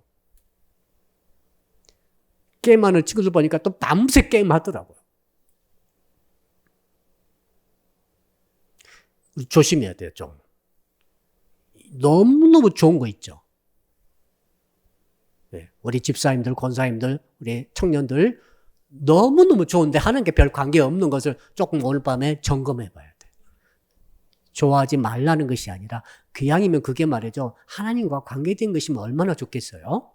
게임하는 친구들 보니까 또 밤새 게임하더라고요. 조심해야 돼요, 좀. 너무너무 좋은 거 있죠. 네, 우리 집사님들, 권사님들, 우리 청년들 너무너무 좋은데 하는 게 별 관계 없는 것을 조금 오늘 밤에 점검해 봐야 돼. 좋아하지 말라는 것이 아니라 그양이면 그게 말이죠. 하나님과 관계된 것이면 얼마나 좋겠어요?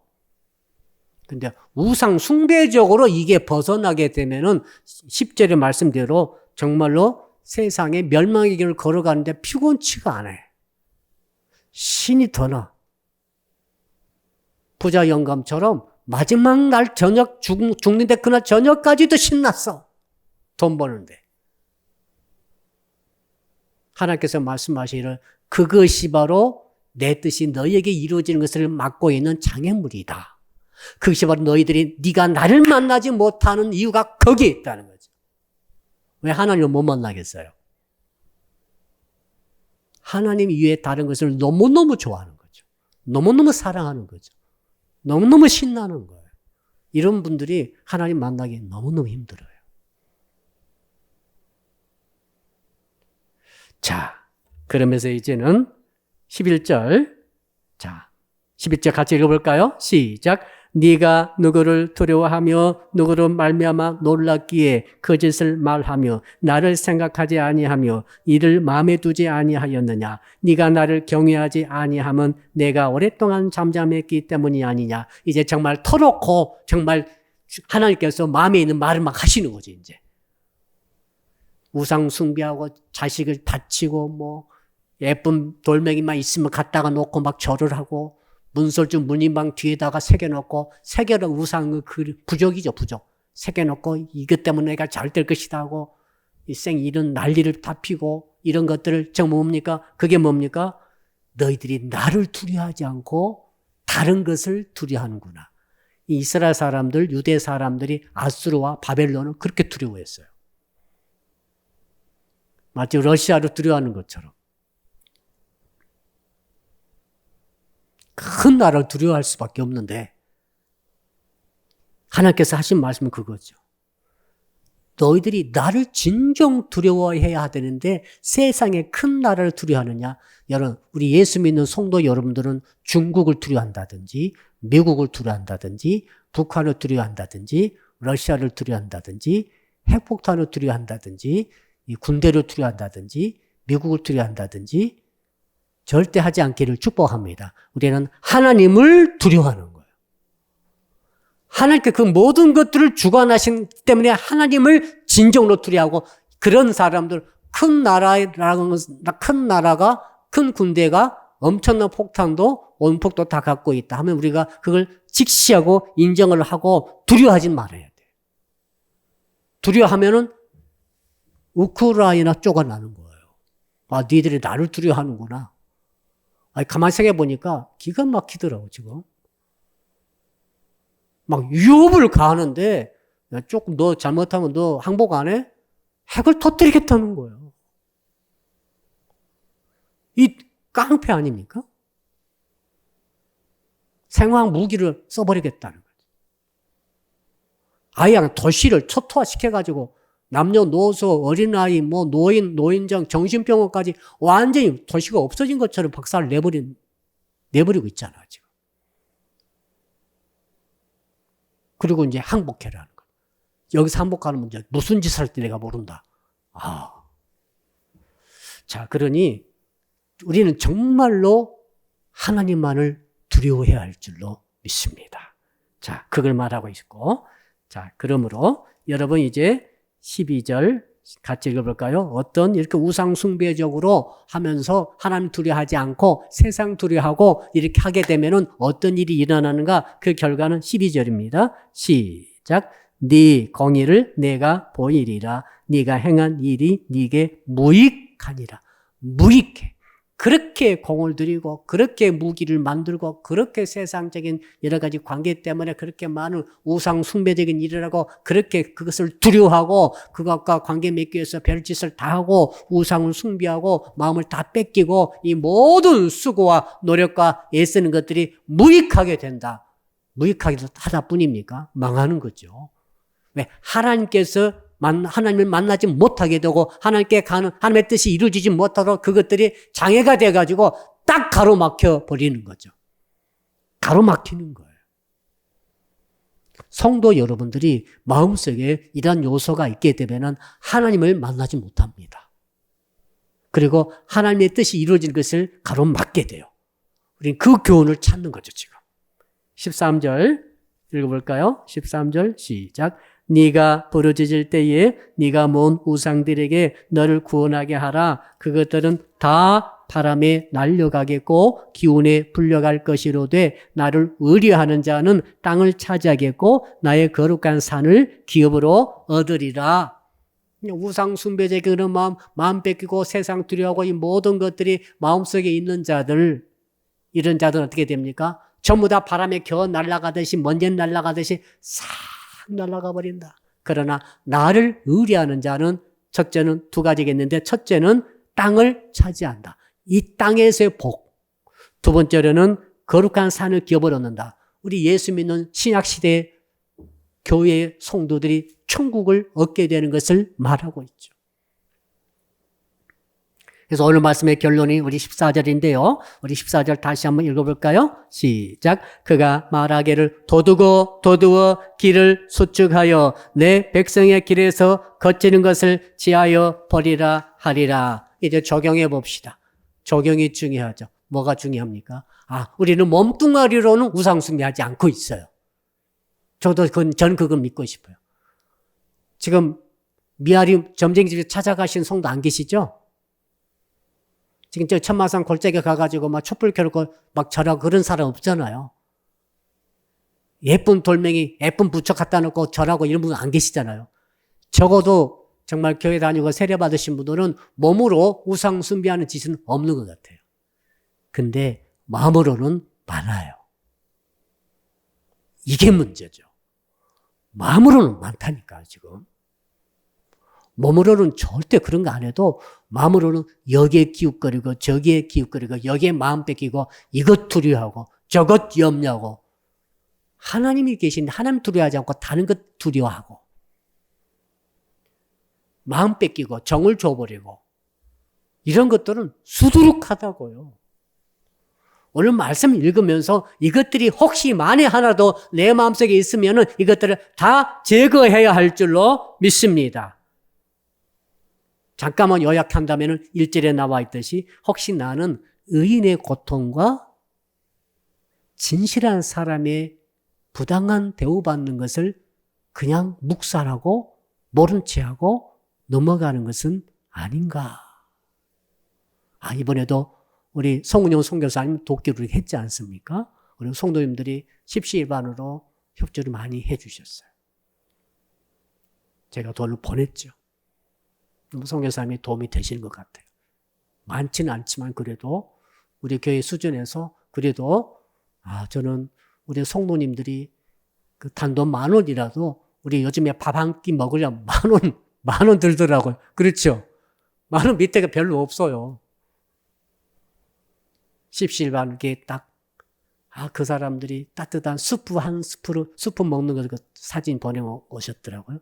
근데 우상 숭배적으로 이게 벗어나게 되면은 10절의 말씀대로 정말로 세상에 멸망의 길을 걸어가는데 피곤치가 않아요. 신이 더 나. 부자 영감처럼 마지막 날 저녁 죽는데 그날 저녁까지도 신났어. 돈 버는데. 하나님께서 말씀하시기를 그것이 바로 내 뜻이 너희에게 이루어지는 것을 막고 있는 장애물이다. 그것이 바로 너희들이 네가 나를 만나지 못하는 이유가 거기에 있다는 거죠. 왜 하나님을 못 만나겠어요? 하나님 이외에 다른 것을 너무너무 좋아하는 거죠. 너무너무 사랑하는 거죠. 너무너무 신나는 거예요. 이런 분들이 하나님 만나기 너무너무 힘들어요. 자, 그러면서 이제는 11절. 자, 11절 같이 읽어볼까요? 시작. 네가 누구를 두려워하며 누구로 말미암아 놀랐기에 거짓을 말하며 나를 생각하지 아니하며 이를 마음에 두지 아니하였느냐. 네가 나를 경외하지 아니함은 내가 오랫동안 잠잠했기 때문이 아니냐. 이제 정말 터놓고 정말 하나님께서 마음에 있는 말을 막 하시는 거지. 이제 우상 숭배하고 자식을 다치고 뭐 예쁜 돌멩이만 있으면 갖다가 놓고 막 절을 하고 문설주 문인방 뒤에다가 새겨놓고 새겨놓은 우상의 부적이죠, 부적. 새겨놓고 이것 때문에 내가 잘 될 것이다 하고 이런 난리를 다 피고 이런 것들을 저 뭡니까? 그게 뭡니까? 너희들이 나를 두려워하지 않고 다른 것을 두려워하는구나. 이 이스라엘 사람들, 유대 사람들이 아수르와 바벨론을 그렇게 두려워했어요. 마치 러시아를 두려워하는 것처럼. 큰 나라를 두려워할 수밖에 없는데 하나님께서 하신 말씀은 그거죠. 너희들이 나를 진정 두려워해야 되는데 세상의 큰 나라를 두려워하느냐? 여러분, 우리 예수 믿는 성도 여러분들은 중국을 두려워한다든지 미국을 두려워한다든지 북한을 두려워한다든지 러시아를 두려워한다든지 핵폭탄을 두려워한다든지 군대를 두려워한다든지 미국을 두려워한다든지 절대 하지 않기를 축복합니다. 우리는 하나님을 두려워하는 거예요. 하나님께 그 모든 것들을 주관하신 때문에 하나님을 진정으로 두려워하고 그런 사람들 큰 나라가 큰 군대가 엄청난 폭탄도 원폭도 다 갖고 있다 하면 우리가 그걸 직시하고 인정을 하고 두려워하지 말아야 돼. 두려워하면은 우크라이나 쪽가 나는 거예요. 아, 니들이 나를 두려워하는구나. 아니, 가만히 생각해 보니까 기가 막히더라고, 지금. 막 유업을 가하는데, 조금 너 잘못하면 너 항복 안 해? 핵을 터뜨리겠다는 거예요. 이 깡패 아닙니까? 생화학 무기를 써버리겠다는 거죠. 아예 그냥 도시를 초토화시켜가지고 남녀노소, 어린아이, 뭐 노인정, 정신병원까지 완전히 도시가 없어진 것처럼 박살을 내버리고 있잖아요, 지금. 그리고 이제 항복해라는 거. 여기서 항복하는 문제, 무슨 짓을 할지 내가 모른다. 자, 그러니 우리는 정말로 하나님만을 두려워해야 할 줄로 믿습니다. 자, 그걸 말하고 있고. 자, 그러므로 여러분 이제 12절 같이 읽어볼까요? 어떤 이렇게 우상숭배적으로 하면서 하나님 두려워하지 않고 세상 두려워하고 이렇게 하게 되면은 어떤 일이 일어나는가? 그 결과는 12절입니다. 시작. 네 공의를 내가 보이리라. 네가 행한 일이 네게 무익하니라. 무익해. 그렇게 공을 들이고 그렇게 무기를 만들고 그렇게 세상적인 여러 가지 관계 때문에 그렇게 많은 우상 숭배적인 일을 하고 그렇게 그것을 두려워하고 그것과 관계 맺기 위해서 별짓을 다 하고 우상을 숭배하고 마음을 다 뺏기고 이 모든 수고와 노력과 애쓰는 것들이 무익하게 된다. 무익하게 하다 뿐입니까? 망하는 거죠. 왜? 하나님을 만나지 못하게 되고 하나님께 가는 하나님의 뜻이 이루어지지 못하도록 그것들이 장애가 돼가지고 딱 가로막혀 버리는 거죠. 가로막히는 거예요. 성도 여러분들이 마음속에 이러한 요소가 있게 되면 하나님을 만나지 못합니다. 그리고 하나님의 뜻이 이루어진 것을 가로막게 돼요. 우리는 그 교훈을 찾는 거죠, 지금. 13절 읽어볼까요? 13절 시작. 네가 부르짖을 때에 네가 모은 우상들에게 너를 구원하게 하라. 그것들은 다 바람에 날려가겠고 기운에 불려갈 것이로되 나를 의뢰하는 자는 땅을 차지하겠고 나의 거룩한 산을 기업으로 얻으리라. 우상 숭배적인 그런 마음 뺏기고 세상 두려워하고 이 모든 것들이 마음속에 있는 자들, 이런 자들은 어떻게 됩니까? 전부 다 바람에 겨워 날아가듯이 먼지 날아가듯이 싹 날아가 버린다. 그러나 나를 의뢰하는 자는 첫째는 두 가지겠는데 첫째는 땅을 차지한다. 이 땅에서의 복. 두 번째로는 거룩한 산을 기업을 얻는다. 우리 예수 믿는 신약시대 교회의 성도들이 천국을 얻게 되는 것을 말하고 있죠. 그래서 오늘 말씀의 결론이 우리 14절인데요. 우리 14절 다시 한번 읽어볼까요? 시작. 그가 말하기를 도두어 길을 수축하여 내 백성의 길에서 거치는 것을 지하여 버리라 하리라. 이제 적용해 봅시다. 적용이 중요하죠. 뭐가 중요합니까? 우리는 몸뚱아리로는 우상숭배하지 않고 있어요. 전 그걸 믿고 싶어요. 지금 미아리 점쟁이집에 찾아가신 성도 안 계시죠? 지금 저 천마산 골짜기 가가지고 막 촛불 켜놓고 막 절하고 그런 사람 없잖아요. 예쁜 돌멩이, 예쁜 부처 갖다 놓고 절하고 이런 분은 안 계시잖아요. 적어도 정말 교회 다니고 세례 받으신 분들은 몸으로 우상 숭배하는 짓은 없는 것 같아요. 근데 마음으로는 많아요. 이게 문제죠. 마음으로는 많다니까요, 지금. 몸으로는 절대 그런 거 안 해도 마음으로는 여기에 기웃거리고 저기에 기웃거리고 여기에 마음 뺏기고 이것 두려워하고 저것 염려하고 하나님이 계신데 하나님 두려워하지 않고 다른 것 두려워하고 마음 뺏기고 정을 줘버리고 이런 것들은 수두룩하다고요. 오늘 말씀 읽으면서 이것들이 혹시 만에 하나도 내 마음속에 있으면 이것들을 다 제거해야 할 줄로 믿습니다. 잠깐만 요약한다면 1절에 나와 있듯이 혹시 나는 의인의 고통과 진실한 사람의 부당한 대우받는 것을 그냥 묵살하고 모른 채하고 넘어가는 것은 아닌가. 이번에도 우리 송은영 선교사님 돕기를 했지 않습니까? 우리 성도님들이 십시일반으로 협조를 많이 해주셨어요. 제가 돈을 보냈죠. 선교사님이 도움이 되시는 것 같아요. 많지는 않지만 그래도 우리 교회 수준에서 그래도 저는 우리 성도님들이 그 단돈 10,000원이라도 우리 요즘에 밥 한 끼 먹으려면 10,000원 들더라고요. 그렇죠? 10,000원 밑에가 별로 없어요. 십시일반 이렇게 딱 그 사람들이 따뜻한 수프 한 수프 먹는 거 사진 보내오셨더라고요.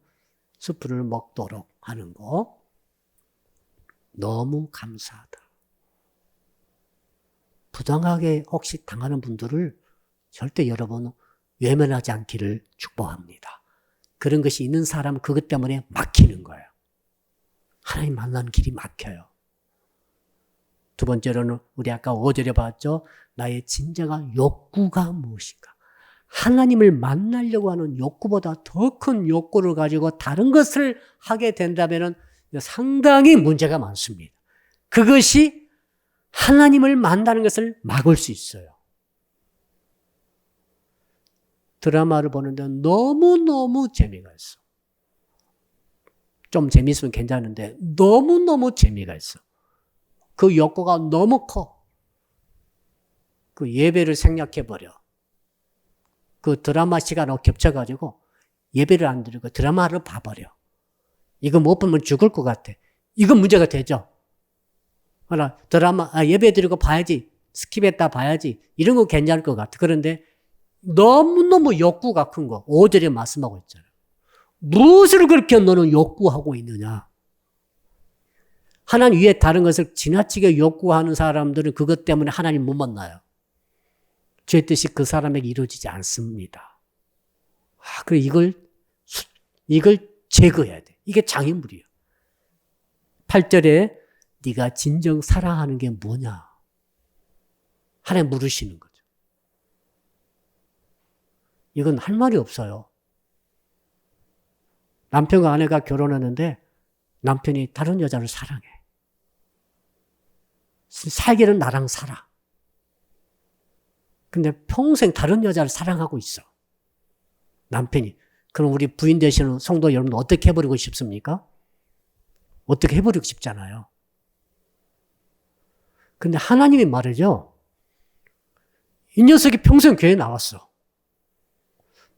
수프를 먹도록 하는 거. 너무 감사하다. 부당하게 혹시 당하는 분들을 절대 여러분 외면하지 않기를 축복합니다. 그런 것이 있는 사람은 그것 때문에 막히는 거예요. 하나님 만나는 길이 막혀요. 두 번째로는 우리 아까 5절에 봤죠. 나의 진정한 욕구가 무엇인가. 하나님을 만나려고 하는 욕구보다 더 큰 욕구를 가지고 다른 것을 하게 된다면 상당히 문제가 많습니다. 그것이 하나님을 만나는 것을 막을 수 있어요. 드라마를 보는데 너무너무 재미가 있어. 좀 재미있으면 괜찮은데 너무너무 재미가 있어. 그 욕구가 너무 커. 그 예배를 생략해버려. 그 드라마 시간하고 겹쳐가지고 예배를 안 드리고 드라마를 봐버려. 이거 못 보면 죽을 것 같아. 이건 문제가 되죠. 하나 드라마 예배 드리고 봐야지. 스킵했다 봐야지. 이런 거 괜찮을 것 같아. 그런데 너무너무 욕구가 큰 거. 5절에 말씀하고 있잖아요. 무엇을 그렇게 너는 욕구하고 있느냐. 하나님 위에 다른 것을 지나치게 욕구하는 사람들은 그것 때문에 하나님 못 만나요. 죄 뜻이 그 사람에게 이루어지지 않습니다. 그래 이걸 제거해야 돼. 이게 장애물이에요. 8절에 네가 진정 사랑하는 게 뭐냐? 하나님 물으시는 거죠. 이건 할 말이 없어요. 남편과 아내가 결혼했는데 남편이 다른 여자를 사랑해. 살기는 나랑 살아. 근데 평생 다른 여자를 사랑하고 있어. 남편이. 그럼 우리 부인 되시는 성도 여러분 어떻게 해버리고 싶습니까? 어떻게 해버리고 싶잖아요. 근데 하나님이 말이죠. 이 녀석이 평생 교회에 나왔어.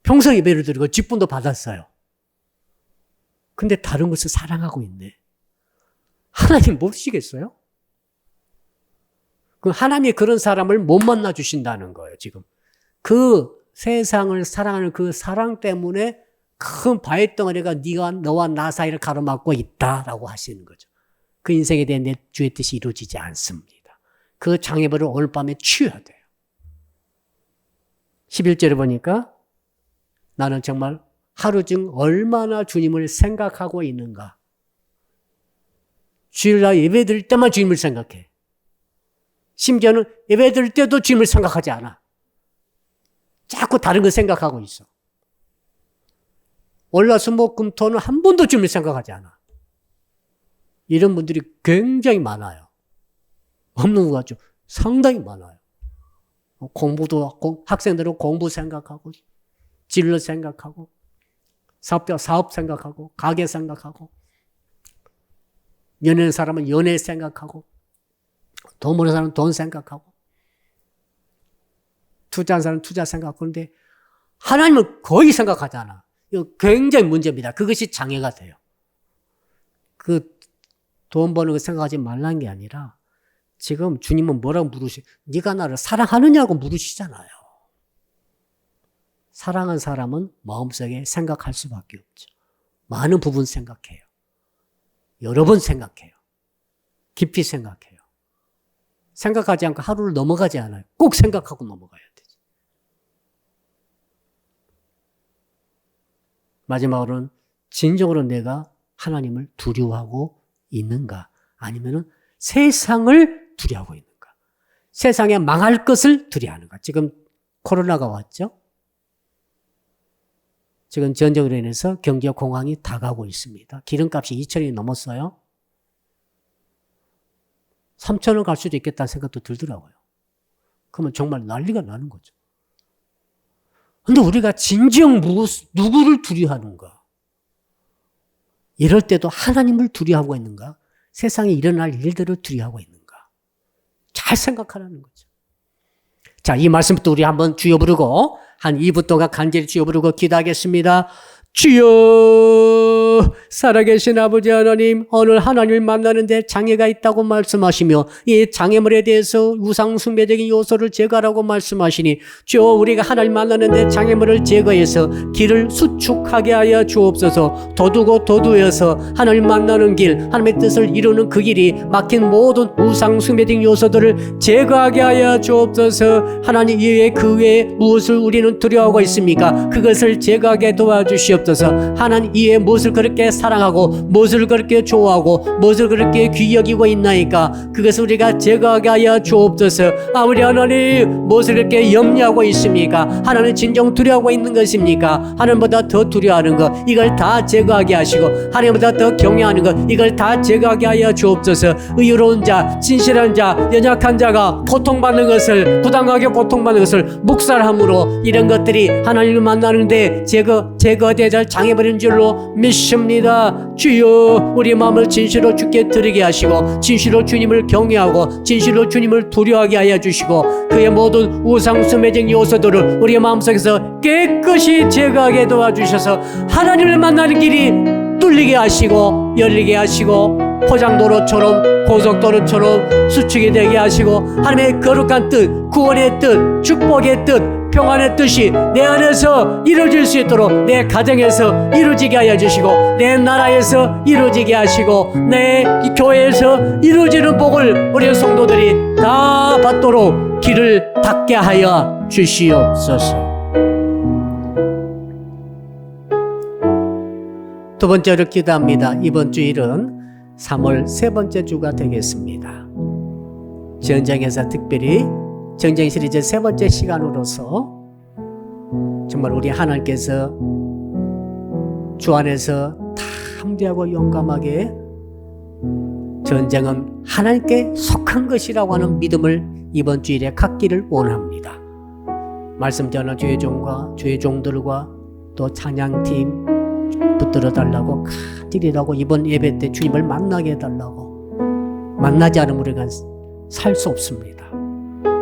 평생 예배를 드리고 직분도 받았어요. 근데 다른 것을 사랑하고 있네. 하나님 모르시겠어요? 그 하나님이 그런 사람을 못 만나 주신다는 거예요, 지금. 그 세상을 사랑하는 그 사랑 때문에 큰 바위 덩어리가 너와 나 사이를 가로막고 있다라고 하시는 거죠. 그 인생에 대한 내 주의 뜻이 이루어지지 않습니다. 그 장애물을 오늘 밤에 치워야 돼요. 11절에 보니까 나는 정말 하루 중 얼마나 주님을 생각하고 있는가. 주일날 예배 드릴 때만 주님을 생각해. 심지어는 예배 드릴 때도 주님을 생각하지 않아. 자꾸 다른 거 생각하고 있어. 월화수목금토는 한 번도 주님을 생각하지 않아. 이런 분들이 굉장히 많아요. 없는 것 같죠? 상당히 많아요. 공부도 하고, 학생들은 공부 생각하고, 진로 생각하고, 사업 생각하고, 가게 생각하고, 연애하는 사람은 연애 생각하고, 돈 버는 사람은 돈 생각하고, 투자하는 사람은 투자 생각하고, 그런데 하나님은 거의 생각하지 않아. 이거 굉장히 문제입니다. 그것이 장애가 돼요. 돈 버는 거 생각하지 말라는 게 아니라 지금 주님은 뭐라고 네가 나를 사랑하느냐고 물으시잖아요. 사랑하는 사람은 마음속에 생각할 수밖에 없죠. 많은 부분 생각해요. 여러 번 생각해요. 깊이 생각해요. 생각하지 않고 하루를 넘어가지 않아요. 꼭 생각하고 넘어가야 되죠. 마지막으로는 진정으로 내가 하나님을 두려워하고 있는가? 아니면은 세상을 두려워하고 있는가? 세상에 망할 것을 두려워하는가? 지금 코로나가 왔죠? 지금 전쟁으로 인해서 경제 공황이 다가오고 있습니다. 기름값이 2,000원이 넘었어요. 3,000원 갈 수도 있겠다는 생각도 들더라고요. 그러면 정말 난리가 나는 거죠. 근데 우리가 진정 누구를 두려워하는가? 이럴 때도 하나님을 두려워하고 있는가? 세상에 일어날 일들을 두려워하고 있는가? 잘 생각하라는 거죠. 자, 이 말씀부터 우리 한번 주여 부르고 한 2분 동안 간절히 주여 부르고 기도하겠습니다. 주여, 살아계신 아버지 하나님, 오늘 하나님을 만나는데 장애가 있다고 말씀하시며 이 장애물에 대해서 우상숭배적인 요소를 제거하라고 말씀하시니 주여, 우리가 하나님 만나는데 장애물을 제거해서 길을 수축하게 하여 주옵소서. 도두어서 하나님 만나는 길, 하나님의 뜻을 이루는 그 길이 막힌 모든 우상숭배적인 요소들을 제거하게 하여 주옵소서. 하나님 이외에 그 외에 무엇을 우리는 두려워하고 있습니까? 그것을 제거하게 도와주시옵소서. 하나님 이외에 무엇을 그렇게 사랑하고 무엇을 그렇게 좋아하고 무엇을 그렇게 귀히 여기고 있나이까? 그것을 우리가 제거하게 하여 주옵소서. 우리 하나님 무엇을 그렇게 염려하고 있습니까? 하나님 진정 두려워하고 있는 것입니까? 하나님보다 더 두려워하는 것, 이걸 다 제거하게 하시고 하나님보다 더 경외하는 것, 이걸 다 제거하게 하여 주옵소서. 의로운 자, 진실한 자, 연약한 자가 고통받는 것을, 부당하게 고통받는 것을 묵살함으로 이런 것들이 하나님을 만나는데 제거되자 장애버린 줄로 믿습니다. 주여, 우리 마음을 진실로 주께 드리게 하시고 진실로 주님을 경외하고 진실로 주님을 두려워하게 하여 주시고 그의 모든 우상숭배적 요소들을 우리의 마음속에서 깨끗이 제거하게 도와주셔서 하나님을 만나는 길이 뚫리게 하시고 열리게 하시고 포장도로처럼 고속도로처럼 수축이 되게 하시고 하나님의 거룩한 뜻, 구원의 뜻, 축복의 뜻, 평안의 뜻이 내 안에서 이루어질 수 있도록 내 가정에서 이루어지게 하여 주시고 내 나라에서 이루어지게 하시고 내 교회에서 이루어지는 복을 우리 성도들이 다 받도록 길을 닫게 하여 주시옵소서. 두 번째로 기도합니다. 이번 주일은 3월 세 번째 주가 되겠습니다. 전쟁에서 특별히 전쟁 시리즈 세 번째 시간으로서 정말 우리 하나님께서 주 안에서 담대하고 용감하게 전쟁은 하나님께 속한 것이라고 하는 믿음을 이번 주일에 갖기를 원합니다. 말씀 전한 주의 종과 주의 종들과 또 찬양팀 붙들어 달라고 간절히라고 이번 예배 때 주님을 만나게 해달라고. 만나지 않으면 우리가 살 수 없습니다.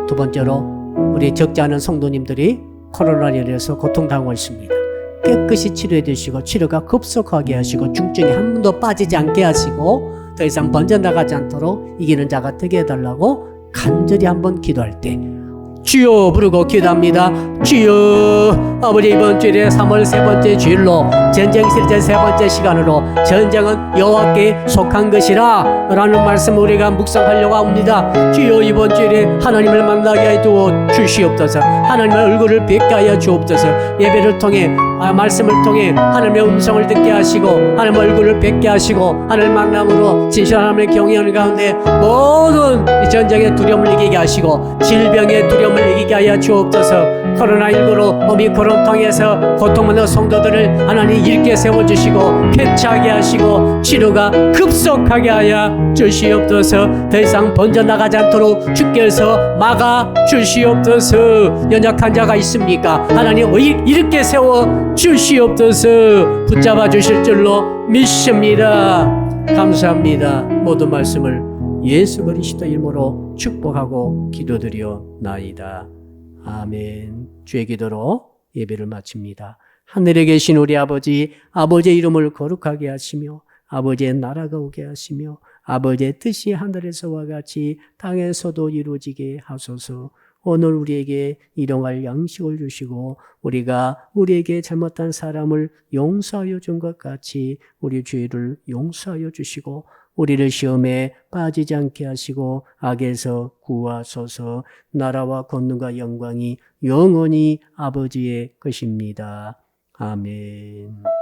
두 번째로 우리 적지 않은 성도님들이 코로나로 인해서 고통당하고 있습니다. 깨끗이 치료해 주시고 치료가 급속하게 하시고 중증이 한 번도 빠지지 않게 하시고 더 이상 번져나가지 않도록 이기는 자가 되게 해달라고 간절히 한번 기도할 때 주여 부르고 기도합니다. 주여 아버지 이번 주일에 3월 세 번째 주일로 전쟁 시리즈 세 번째 시간으로 전쟁은 여호와께 속한 것이라 라는 말씀 우리가 묵상하려고 합니다. 주여 이번 주일에 하나님을 만나게 해 주어 주시옵소서. 하나님의 얼굴을 뵙게 하여 주옵소서. 예배를 통해 말씀을 통해 하나님의 음성을 듣게 하시고 하나님의 얼굴을 뵙게 하시고 하나님을 만남으로 진실한 하나님을 경외하는 가운데 모든 이 전쟁의 두려움을 이기게 하시고 질병의 두려움을 이기게 하여 주옵소서. 코로나19로 오미크론 통해서 고통받는 성도들을 하나님 일깨 세워주시고 쾌차하게 하시고 치료가 급속하게 하여 주시옵소서. 더 이상 번져나가지 않도록 주께서 막아 주시옵소서. 연약한 자가 있습니까? 하나님 일깨 세워 주시옵소서. 붙잡아 주실 줄로 믿습니다. 감사합니다. 모든 말씀을 예수 그리스도 이름으로 축복하고 기도드리옵나이다. 아멘. 주의 기도로 예배를 마칩니다. 하늘에 계신 우리 아버지, 아버지의 이름을 거룩하게 하시며 아버지의 나라가 오게 하시며 아버지의 뜻이 하늘에서와 같이 땅에서도 이루어지게 하소서. 오늘 우리에게 일용할 양식을 주시고 우리가 우리에게 잘못한 사람을 용서하여 준 것 같이 우리 죄를 용서하여 주시고 우리를 시험에 빠지지 않게 하시고 악에서 구하소서. 나라와 권능과 영광이 영원히 아버지의 것입니다. 아멘.